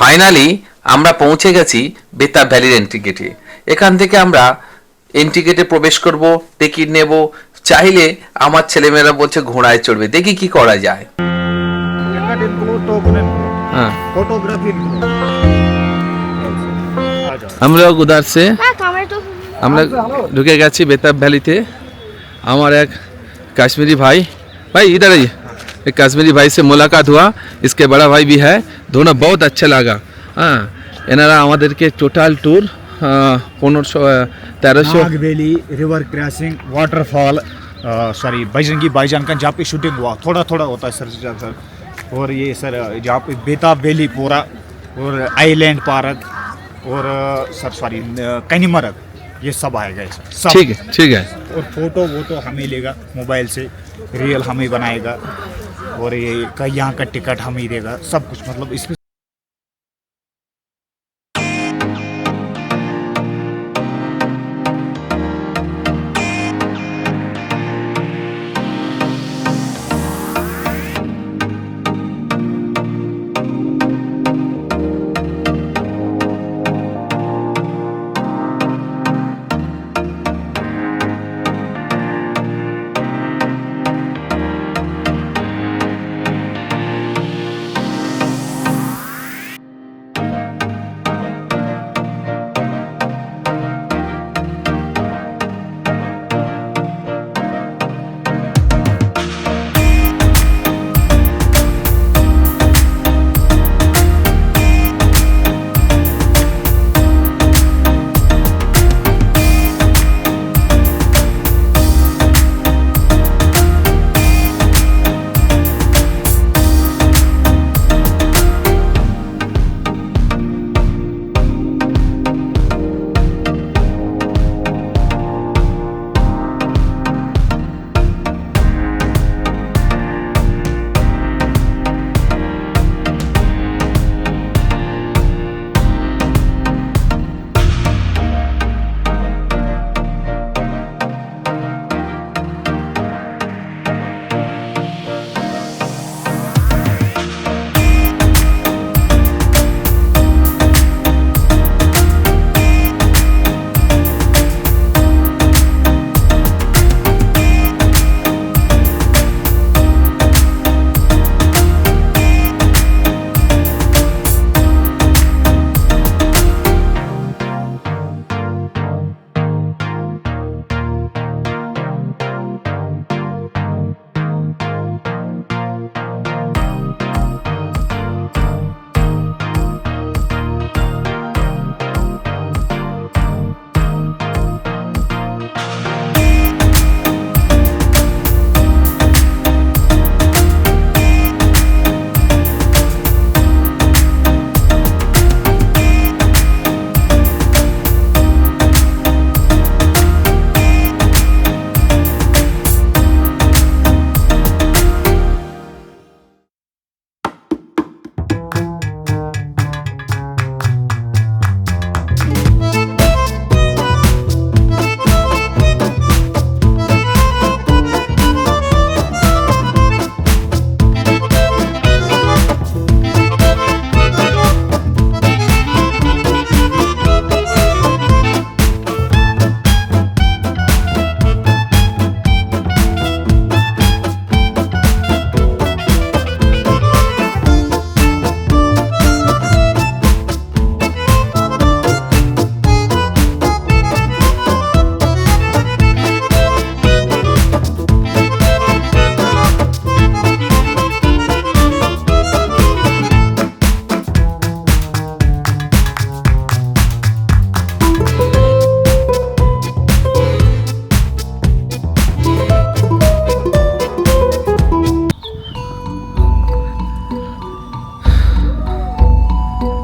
Finally আমরা পৌঁছে গেছি বেতাব ভ্যালির এন্ট্রি গেটে। এখান থেকে আমরা এন্ট্রি গেটে প্রবেশ করব, টিকিট নেব। চাইলে আমার ছেলেমেয়েরা বলছে ঘোড়ায় চড়বে, দেখি কি করা যায়। हाँ हम लोग उधर से हम लोग ढुके गए बेताब वैली थे। हमारा एक कश्मीरी भाई इधर आइए। एक कश्मीरी भाई से मुलाकात हुआ, इसके बड़ा भाई भी है, दोनों बहुत अच्छा लगा। हाँ एनारा हमारे के total tour 1500-1300 valley river crossing waterfall sorry बैजंगी भाईजान का जहाँ पे शूटिंग हुआ थोड़ा थोड़ा होता है सर और ये सर जहाँ पे बेताब वैली पूरा और आइलैंड पार्क और सर सॉरी कनीमरग ये सब आएगा सर। ठीक है और फोटो वो तो हमें लेगा मोबाइल से, रियल हमें बनाएगा और ये यहाँ का टिकट हम ही देगा सब कुछ, मतलब इसमें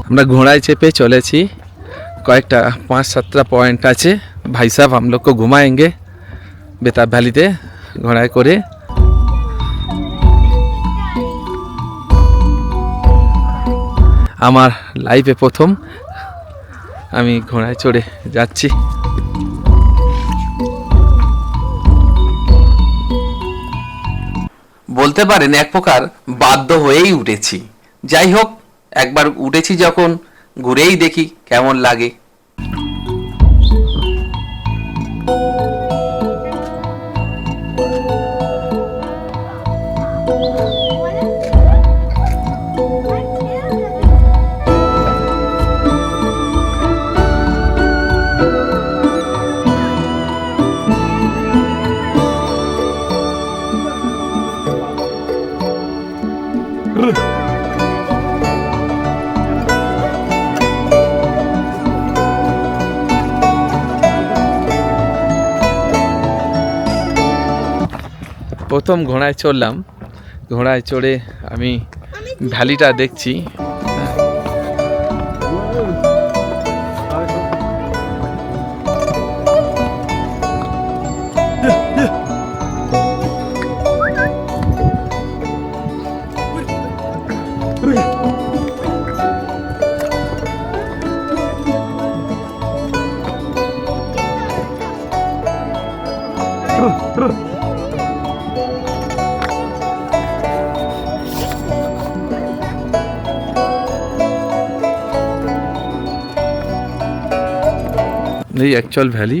আমরা ঘোড়ায় চেপে চলেছি। কয়েকটা 5-7টা পয়েন্ট আছে। ভাই সাহেব हम लोग को घुमाएंगे বেতাব ভ্যালিতে ঘোড়ায় করে। আমার লাইফে প্রথম আমি ঘোড়ায় চড়ে যাচ্ছি। বলতে পারেন এক প্রকার বাধ্য হয়েই উঠেছি। যাই হোক, একবার উঠেছি যখন ঘুরেই দেখি কেমন লাগে। প্রথম ঘোড়ায় চড়লাম, ঘোড়ায় চড়ে আমি ভ্যালিটা দেখছি। এই অ্যাকচুয়াল ভ্যালি।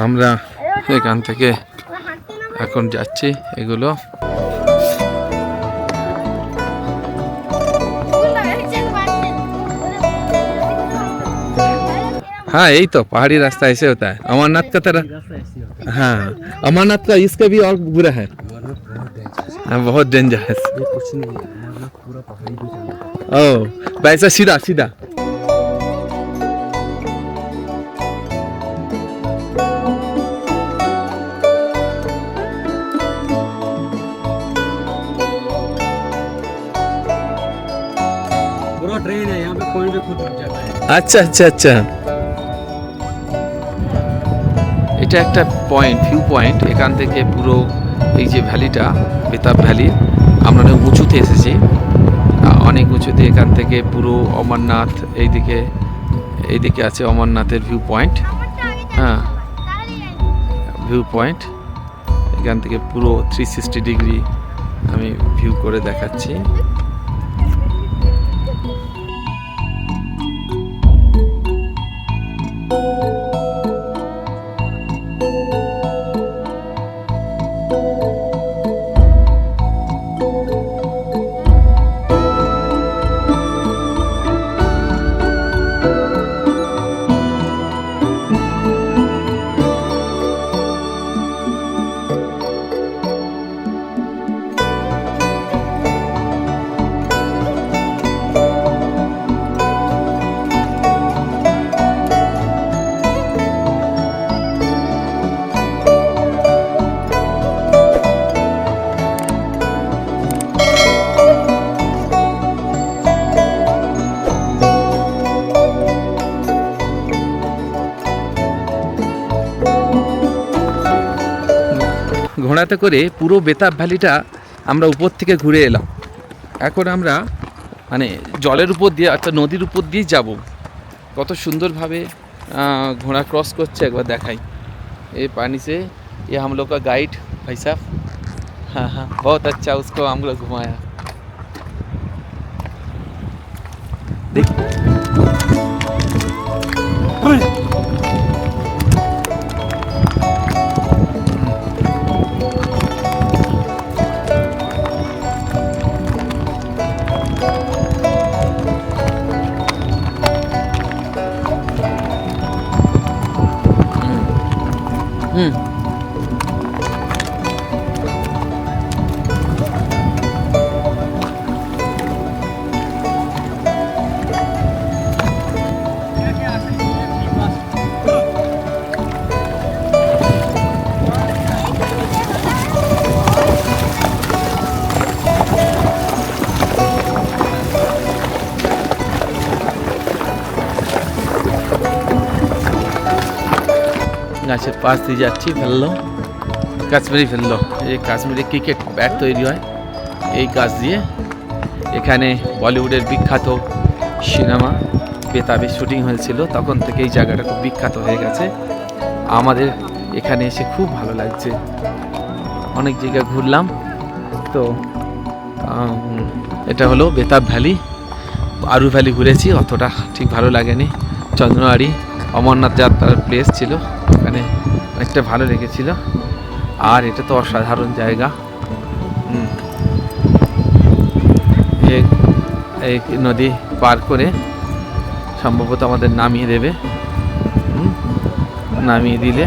আমরা এখান থেকে এখন যাচ্ছি এগুলো। हाँ यही तो पहाड़ी रास्ता ऐसे होता है। अमरनाथ का तरह। हाँ अमरनाथ का इसका भी और बुरा है। हाँ बहुत डेंजरस। कुछ नहीं है, अमरनाथ पूरा पहाड़ी पे जाना है। ओह वैसा सीधा सीधा। पूरा ट्रेन है, यहाँ पे कोई भी खुद रुक जाता है। আচ্ছা আচ্ছা আচ্ছা, এটা একটা পয়েন্ট, ভিউ পয়েন্ট। এখান থেকে পুরো এই যে ভ্যালিটা, বেতাব ভ্যালি, আমরা অনেক উঁচুতে এসেছি, অনেক উঁচুতে। এখান থেকে পুরো অমরনাথ, এইদিকে আছে অমরনাথের ভিউ পয়েন্ট। হ্যাঁ ভিউ পয়েন্ট, এখান থেকে পুরো 360 ডিগ্রি আমি ভিউ করে দেখাচ্ছি। ঘোড়াতে করে পুরো বেতাব ভ্যালিটা আমরা উপর থেকে ঘুরে এলাম। এখন আমরা মানে জলের উপর দিয়ে, অর্থাৎ নদীর উপর দিয়েই যাব। কত সুন্দরভাবে ঘোড়া क्रॉस করছে একবার দেখাই। এই पानी से ये हम लोग का गाइड भाई साहब, हाँ हाँ बहुत अच्छा, उसको हम लोग घुमाया। देख গাছের পাশ দিয়ে যাচ্ছি, ফেললো কাশ্মীরি, ফেললো এই কাশ্মীরি ক্রিকেট ব্যাট তৈরি হয় এই গাছ দিয়ে। এখানে বলিউডের বিখ্যাত সিনেমা বেতাবে শুটিং হয়েছিল, তখন থেকে এই জায়গাটা খুব বিখ্যাত হয়ে গেছে। আমাদের এখানে এসে খুব ভালো লাগছে। অনেক জায়গা ঘুরলাম, তো এটা হলো বেতাব ভ্যালি। আরু ভ্যালি ঘুরেছি, অতটা ঠিক ভালো লাগেনি। চন্দ্রনাড়ি অমরনাথ যাত্রার প্লেস ছিল, ওখানে অনেকটা ভালো লেগেছিল। আর এটা তো অসাধারণ জায়গা। এই নদী পার করে সম্ভবত আমাদের নামিয়ে দেবে। নামিয়ে দিলে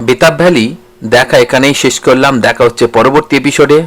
বেতাব ভ্যালি দেখা এখানেই শেষ করলাম। দেখা হচ্ছে পরবর্তী এপিসোডে।